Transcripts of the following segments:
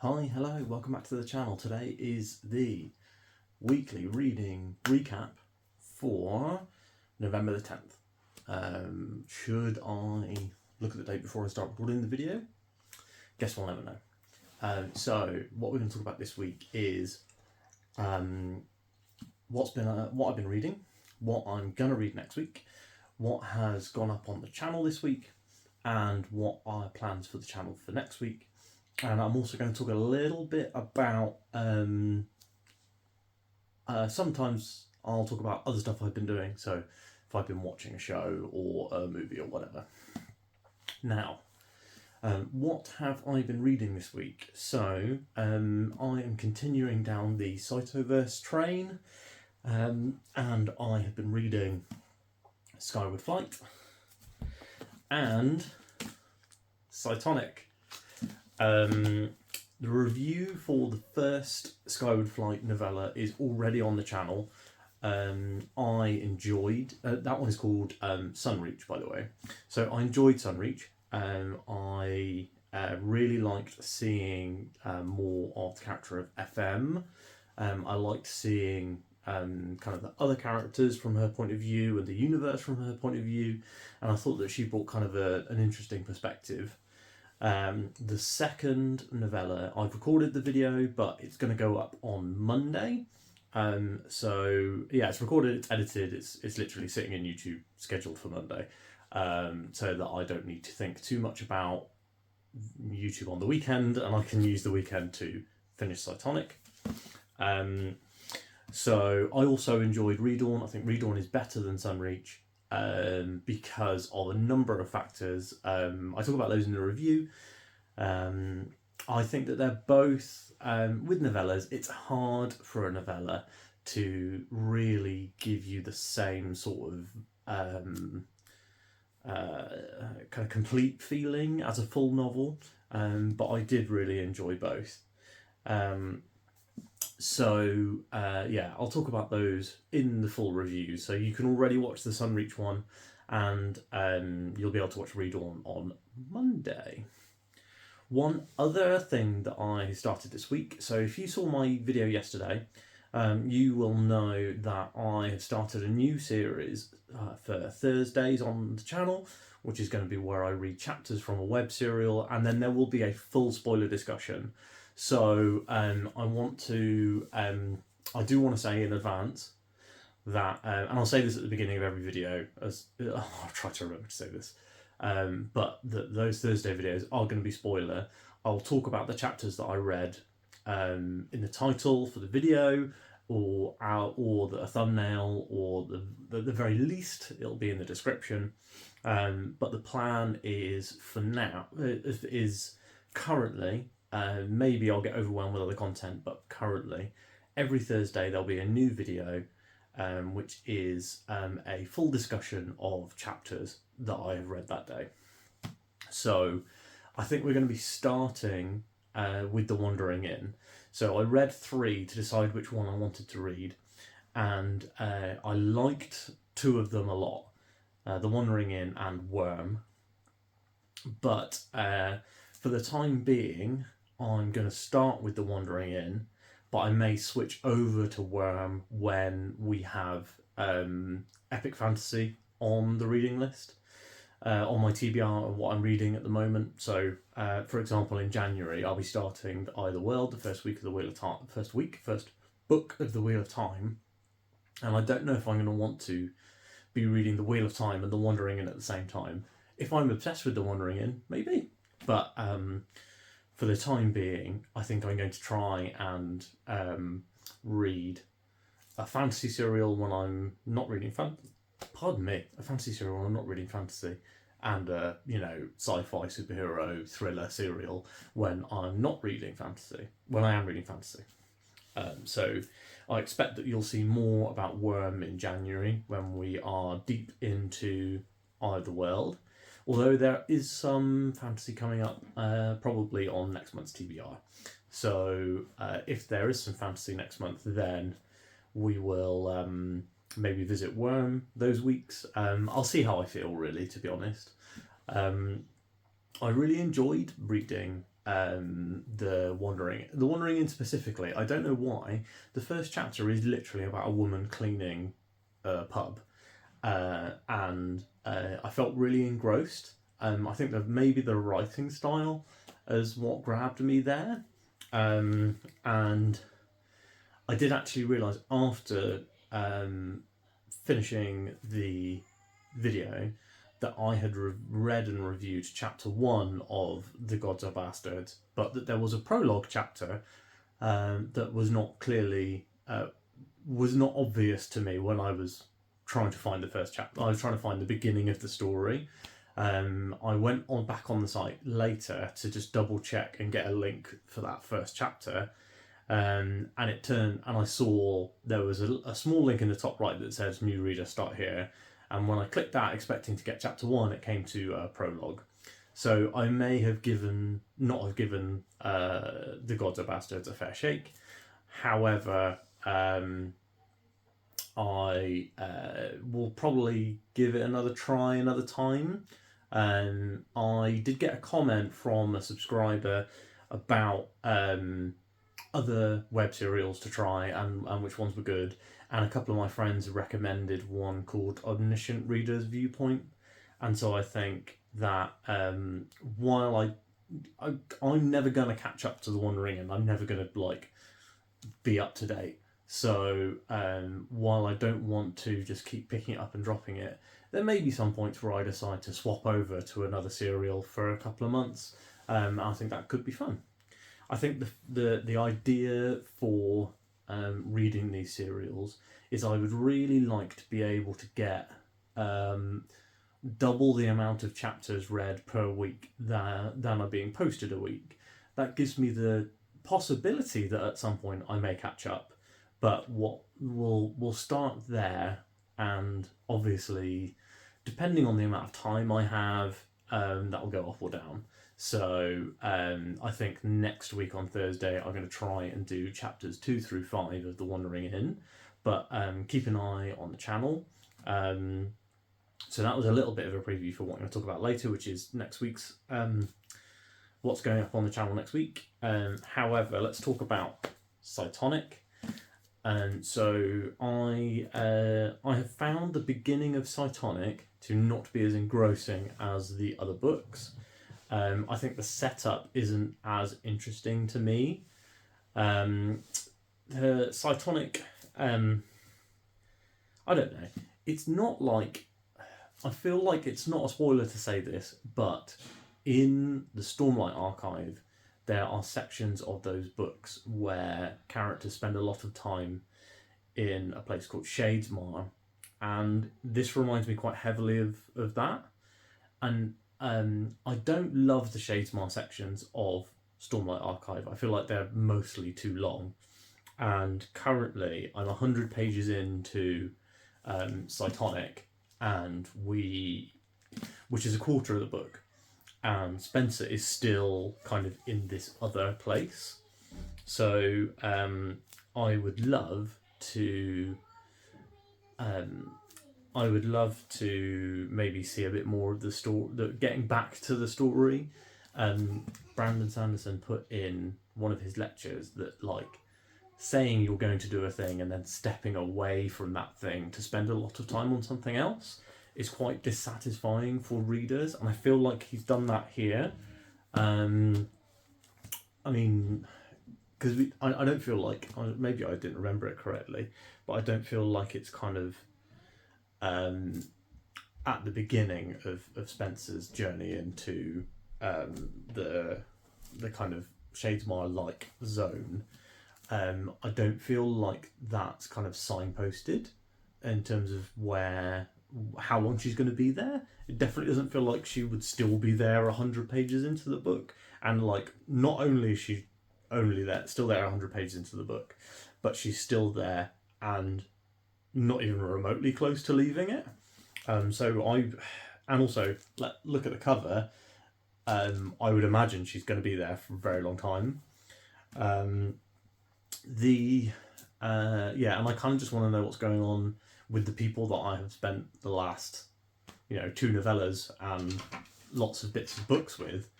Hi, hello, welcome back to the channel. Today is the weekly reading recap for November the 10th. Should I look at the date before I start recording the video? Guess we'll never know. So what we're going to talk about this week is what I've been reading, what I'm going to read next week, what has gone up on the channel this week, and what are plans for the channel for next week. And I'm also going to talk a little bit about, sometimes I'll talk about other stuff I've been doing, so if I've been watching a show or a movie or whatever. Now, what have I been reading this week? So, I am continuing down the Cytoverse train, and I have been reading Skyward Flight and Cytonic. The review for the first Skyward Flight novella is already on the channel. I enjoyed, that one is called Sunreach, by the way. So I enjoyed Sunreach. I really liked seeing more of the character of FM. I liked seeing kind of the other characters from her point of view and the universe from her point of view. And I thought that she brought kind of an interesting perspective. The second novella, I've recorded the video, but it's going to go up on Monday. So yeah, it's recorded, it's edited, it's literally sitting in YouTube, scheduled for Monday, so that I don't need to think too much about YouTube on the weekend, and I can use the weekend to finish Cytonic. So I also enjoyed Redawn. I think Redawn is better than Sunreach. Because of a number of factors. I talk about those in the review. I think that they're both, with novellas, it's hard for a novella to really give you the same sort of kind of complete feeling as a full novel, but I did really enjoy both. Yeah, I'll talk about those in the full review. So you can already watch the Sunreach one, and you'll be able to watch Redawn on Monday. One other thing that I started this week, so if you saw my video yesterday, you will know that I have started a new series for Thursdays on the channel, which is going to be where I read chapters from a web serial, and then there will be a full spoiler discussion. So I do want to say in advance that, and I'll say this at the beginning of every video, I'll try to remember to say this, but those Thursday videos are going to be spoiler. I'll talk about the chapters that I read in the title for the video, or the thumbnail, or the very least it'll be in the description. But the plan is, for now, is currently, maybe I'll get overwhelmed with other content, but currently every Thursday there'll be a new video, which is a full discussion of chapters that I have read that day. So I think we're going to be starting with The Wandering Inn. So I read 3 to decide which one I wanted to read, and I liked 2 of them a lot, The Wandering Inn and Worm. But for the time being, I'm going to start with The Wandering Inn, but I may switch over to Worm when we have epic fantasy on the reading list, on my TBR of what I'm reading at the moment. So, for example, in January, I'll be starting The Eye of the World, the first book of the Wheel of Time, and I don't know if I'm going to want to be reading The Wheel of Time and The Wandering Inn at the same time. If I'm obsessed with The Wandering Inn, maybe, but for the time being, I think I'm going to try and read a fantasy serial when I'm not reading a fantasy serial when I'm not reading fantasy, and sci-fi superhero thriller serial when I'm not reading fantasy, when I am reading fantasy. So I expect that you'll see more about Worm in January when we are deep into Eye of the World. Although there is some fantasy coming up, probably on next month's TBR. So if there is some fantasy next month, then we will maybe visit Worm those weeks. I'll see how I feel, really, to be honest. I really enjoyed reading the Wandering Inn specifically. I don't know why. The first chapter is literally about a woman cleaning a pub, and I felt really engrossed. I think that maybe the writing style is what grabbed me there, and I did actually realise after finishing the video that I had read and reviewed chapter 1 of The Gods Are Bastards, but that there was a prologue chapter that was not clearly, was not obvious to me when I was trying to find the first chapter. I was trying to find the beginning of the story. I went back on the site later to just double check and get a link for that first chapter. And I saw there was a small link in the top right that says new reader, start here. And when I clicked that, expecting to get chapter 1, it came to a prologue. So I may have not have given The Gods Are Bastards a fair shake. However, I will probably give it another try another time. I did get a comment from a subscriber about other web serials to try and which ones were good, and a couple of my friends recommended one called Omniscient Reader's Viewpoint, and so I think that while I'm never going to catch up to The Wandering Inn, I'm never going to be up to date, so while I don't want to just keep picking it up and dropping it, there may be some points where I decide to swap over to another serial for a couple of months. I think that could be fun. I think the idea for reading these serials is I would really like to be able to get double the amount of chapters read per week than are being posted a week. That gives me the possibility that at some point I may catch up, but we'll start there, and obviously depending on the amount of time I have, that will go up or down. So I think next week on Thursday I'm going to try and do chapters 2 through 5 of The Wandering Inn, but keep an eye on the channel. So that was a little bit of a preview for what I'm going to talk about later, which is next week's what's going up on the channel next week. However, let's talk about Cytonic. So I have found the beginning of Cytonic to not be as engrossing as the other books. I think the setup isn't as interesting to me. Cytonic, I don't know. It's not like, I feel like it's not a spoiler to say this, but in the Stormlight Archive, there are sections of those books where characters spend a lot of time in a place called Shadesmar, and this reminds me quite heavily of that. And I don't love the Shadesmar sections of Stormlight Archive. I feel like they're mostly too long. And currently, I'm 100 pages into Cytonic, and which is a quarter of the book. And Spencer is still kind of in this other place. So I would love to maybe see a bit more of the story, getting back to the story. Brandon Sanderson put in one of his lectures that saying you're going to do a thing and then stepping away from that thing to spend a lot of time on something else is quite dissatisfying for readers, and I feel like he's done that here. I mean, because I don't feel like, maybe I didn't remember it correctly, but I don't feel like it's kind of at the beginning of Spencer's journey into the kind of Shadesmar-like zone. I don't feel like that's kind of signposted in terms of how long she's going to be there. It definitely doesn't feel like she would still be there 100 pages into the book, and not only is she still there 100 pages into the book, but she's still there and not even remotely close to leaving it. And also look at the cover. I would imagine she's going to be there for a very long time. And I kind of just want to know what's going on with the people that I have spent the last, 2 novellas and lots of bits of books with.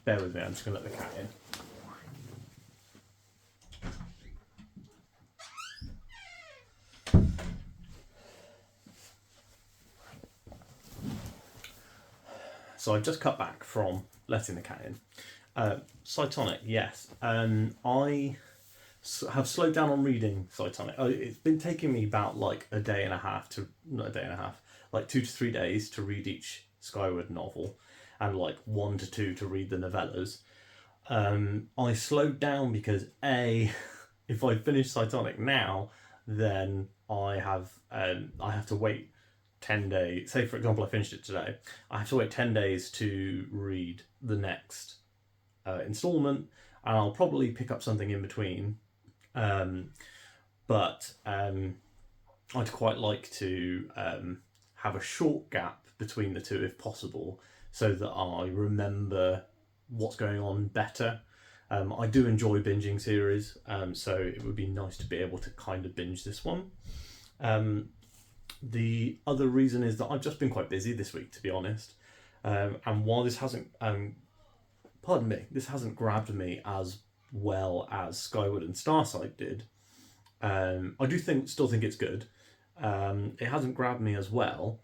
bear with me, I'm just going to let the cat in. So I've just cut back from letting the cat in. Cytonic, yes. I have slowed down on reading Cytonic. It's been taking me about like a day and a half to, not a day and a half, like 2 to 3 days to read each Skyward novel, and like 1 to 2 to read the novellas. I slowed down because if I finish Cytonic now, then I have to wait 10 days. Say, for example, I finished it today. I have to wait 10 days to read the next instalment, and I'll probably pick up something in between. But I'd quite like to have a short gap between the two if possible, so that I remember what's going on better. I do enjoy binging series, so it would be nice to be able to kind of binge this one. The other reason is that I've just been quite busy this week, to be honest. And while this hasn't, this hasn't grabbed me as well as Skyward and Starsight did, I do still think it's good. It hasn't grabbed me as well,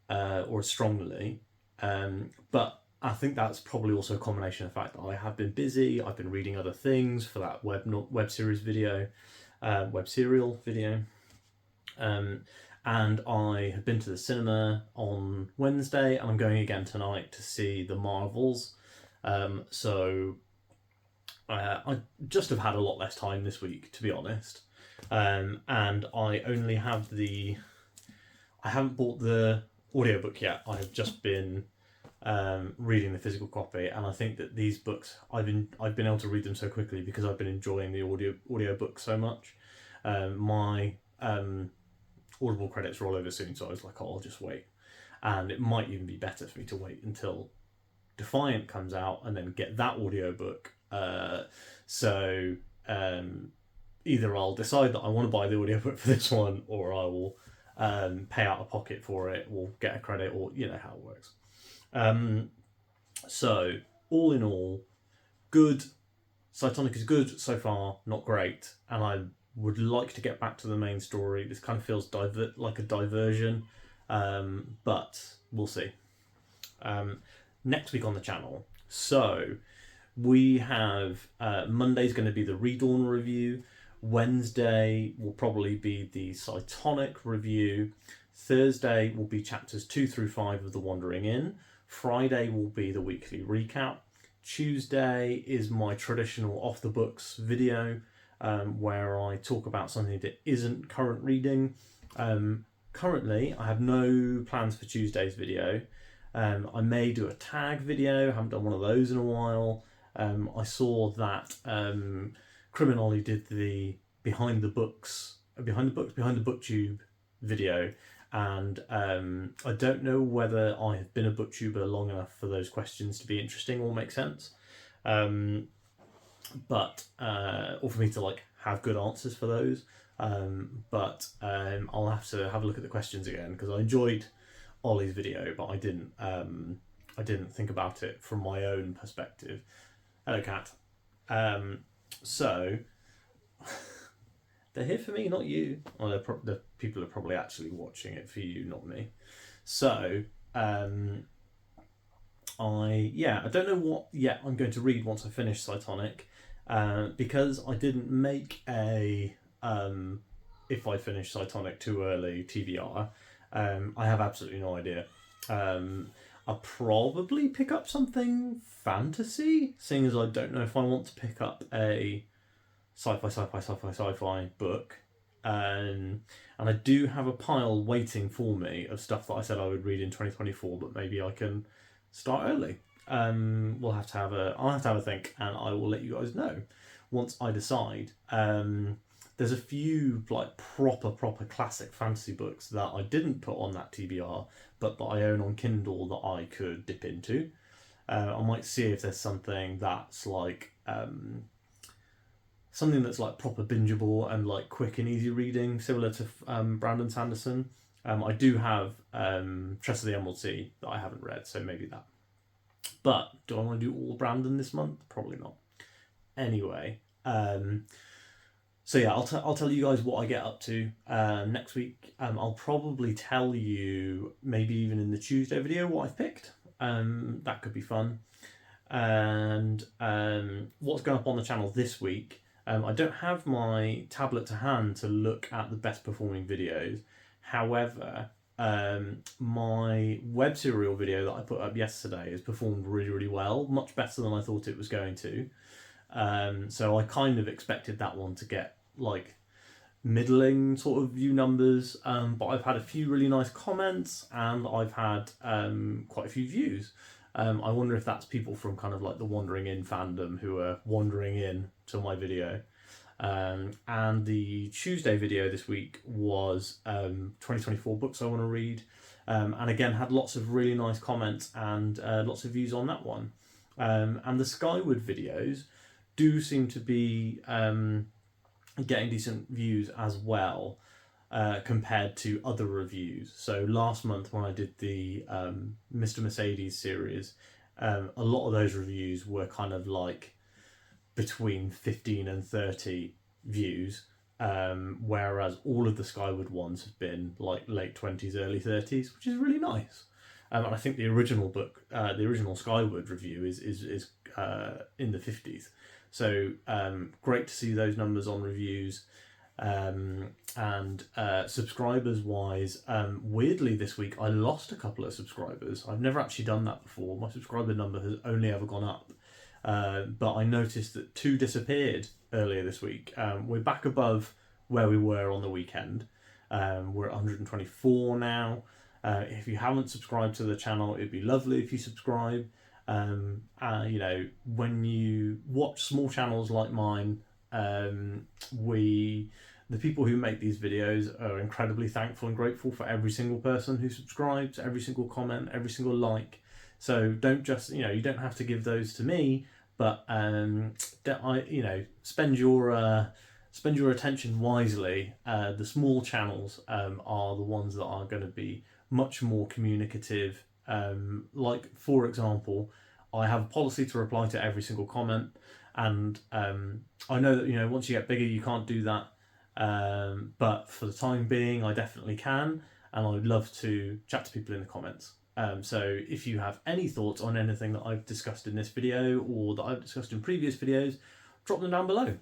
or as strongly, but I think that's probably also a combination of the fact that I have been busy. I've been reading other things for that web serial video, and I have been to the cinema on Wednesday, and I'm going again tonight to see the Marvels. So I just have had a lot less time this week, to be honest. And I only have I haven't bought the audiobook yet. I have just been reading the physical copy, and I think that these books, I've been able to read them so quickly because I've been enjoying the audiobook so much. My Audible credits roll over soon, so I was like, oh, I'll just wait. And it might even be better for me to wait until Defiant comes out and then get that audiobook. So either I'll decide that I want to buy the audiobook for this one, or I will pay out of pocket for it, or get a credit, or you know how it works. So all in all, good. Cytonic is good so far, not great, and I would like to get back to the main story. This kind of feels like a diversion, but we'll see. Next week on the channel, so we have Monday's going to be the Redawn review. Wednesday will probably be the Cytonic review. Thursday will be chapters 2 through 5 of The Wandering Inn. Friday will be the weekly recap. Tuesday is my traditional off the books video, where I talk about something that isn't current reading. Currently, I have no plans for Tuesday's video. I may do a tag video. I haven't done one of those in a while. I saw that Criminoli did the behind the booktube video, and I don't know whether I have been a booktuber long enough for those questions to be interesting or make sense, or for me to like have good answers for those. But I'll have to have a look at the questions again, because I enjoyed Ollie's video, but I didn't think about it from my own perspective. Hello, cat. So they're here for me, not you. Well, the people are probably actually watching it for you, not me. So I don't know what yet I'm going to read once I finish Cytonic, because I didn't make a if I finish Cytonic too early TBR. I have absolutely no idea. I'll probably pick up something fantasy, seeing as I don't know if I want to pick up a sci-fi book. And I do have a pile waiting for me of stuff that I said I would read in 2024, but maybe I can start early. I'll have to have a think, and I will let you guys know once I decide. There's a few like proper classic fantasy books that I didn't put on that TBR, but that I own on Kindle that I could dip into. I might see if there's something that's like proper bingeable and like quick and easy reading, similar to Brandon Sanderson. I do have Tress of the Emerald Sea that I haven't read, so maybe that. But do I want to do all Brandon this month? Probably not. Anyway, so yeah, I'll tell you guys what I get up to next week. I'll probably tell you, maybe even in the Tuesday video, what I've picked. That could be fun. And what's going up on the channel this week. I don't have my tablet to hand to look at the best performing videos. However, my web serial video that I put up yesterday has performed really, really well, much better than I thought it was going to. So I kind of expected that one to get like middling sort of view numbers, but I've had a few really nice comments and I've had quite a few views. I wonder if that's people from kind of like the Wandering In fandom who are wandering in to my video. And the Tuesday video this week was 2024 books I want to read. And again, had lots of really nice comments and lots of views on that one. And the Skyward videos do seem to be getting decent views as well, compared to other reviews. So last month when I did the Mr. Mercedes series, a lot of those reviews were kind of like between 15 and 30 views, whereas all of the Skyward ones have been like late 20s, early 30s, which is really nice. And I think the original book, the original Skyward review is in the 50s. So great to see those numbers on reviews. And subscribers wise, weirdly this week I lost a couple of subscribers. I've never actually done that before. My subscriber number has only ever gone up. But I noticed that 2 disappeared earlier this week. We're back above where we were on the weekend. We're at 124 now. If you haven't subscribed to the channel, it'd be lovely if you subscribe. You know, when you watch small channels like mine, the people who make these videos are incredibly thankful and grateful for every single person who subscribes, every single comment, every single like. So don't just, you know, you don't have to give those to me, but spend your attention wisely. The small channels are the ones that are going to be much more communicative. Like for example, I have a policy to reply to every single comment, and I know that, you know, once you get bigger you can't do that, but for the time being I definitely can, and I would love to chat to people in the comments. So if you have any thoughts on anything that I've discussed in this video or that I've discussed in previous videos, drop them down below.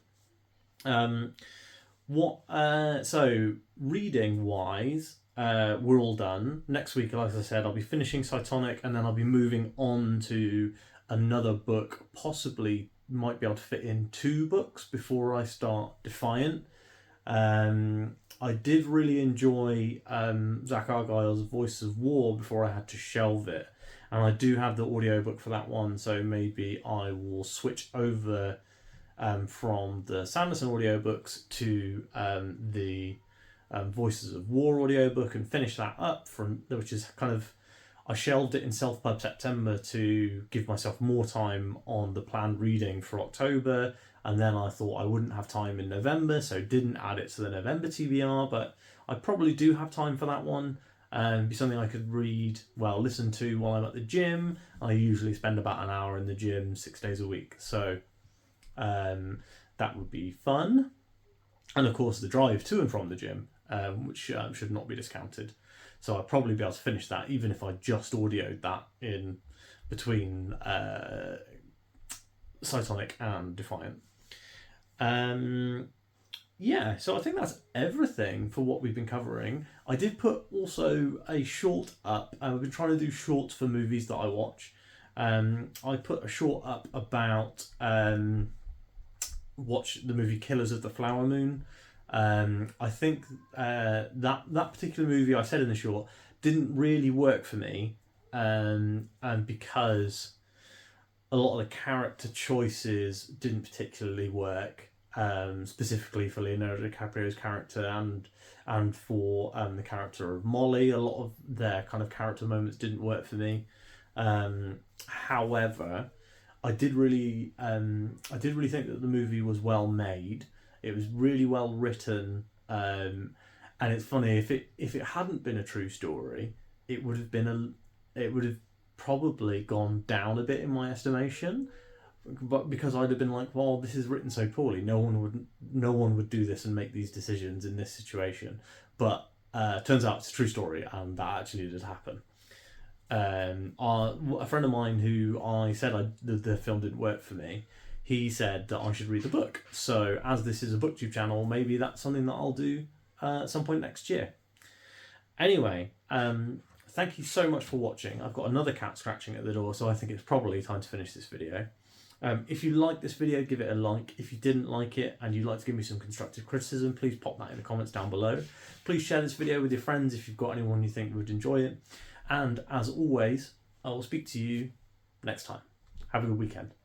So reading wise, we're all done. Next week, like I said, I'll be finishing Cytonic, and then I'll be moving on to another book, possibly might be able to fit in 2 books before I start Defiant. I did really enjoy Zach Argyle's Voice of War before I had to shelve it, and I do have the audiobook for that one, so maybe I will switch over from the Sanderson audiobooks to the Voices of War audiobook and finish that up, which is kind of, I shelved it in Self-Pub September to give myself more time on the planned reading for October, and then I thought I wouldn't have time in November, so didn't add it to the November TBR, but I probably do have time for that one. Be something I could listen to while I'm at the gym. I usually spend about an hour in the gym 6 days a week, so that would be fun. And of course the drive to and from the gym, which should not be discounted. So I'll probably be able to finish that even if I just audioed that in between Cytonic and Defiant. Yeah, so I think that's everything for what we've been covering. I did put also a short up. I've been trying to do shorts for movies that I watch. I put a short up about watch the movie Killers of the Flower Moon. I think that particular movie, I said in the short, didn't really work for me, and because a lot of the character choices didn't particularly work, specifically for Leonardo DiCaprio's character and for the character of Molly. A lot of their kind of character moments didn't work for me. However, I did really think that the movie was well made. It was really well written, and it's funny, if it hadn't been a true story, it would have probably gone down a bit in my estimation, but because I'd have been like, well, this is written so poorly, no one would do this and make these decisions in this situation. But turns out it's a true story, and that actually did happen. A friend of mine who I said the film didn't work for me, he said that I should read the book. So as this is a booktube channel, maybe that's something that I'll do at some point next year. Anyway, thank you so much for watching. I've got another cat scratching at the door, so I think it's probably time to finish this video. If you liked this video, give it a like. If you didn't like it and you'd like to give me some constructive criticism, please pop that in the comments down below. Please share this video with your friends if you've got anyone you think would enjoy it. And as always, I will speak to you next time. Have a good weekend.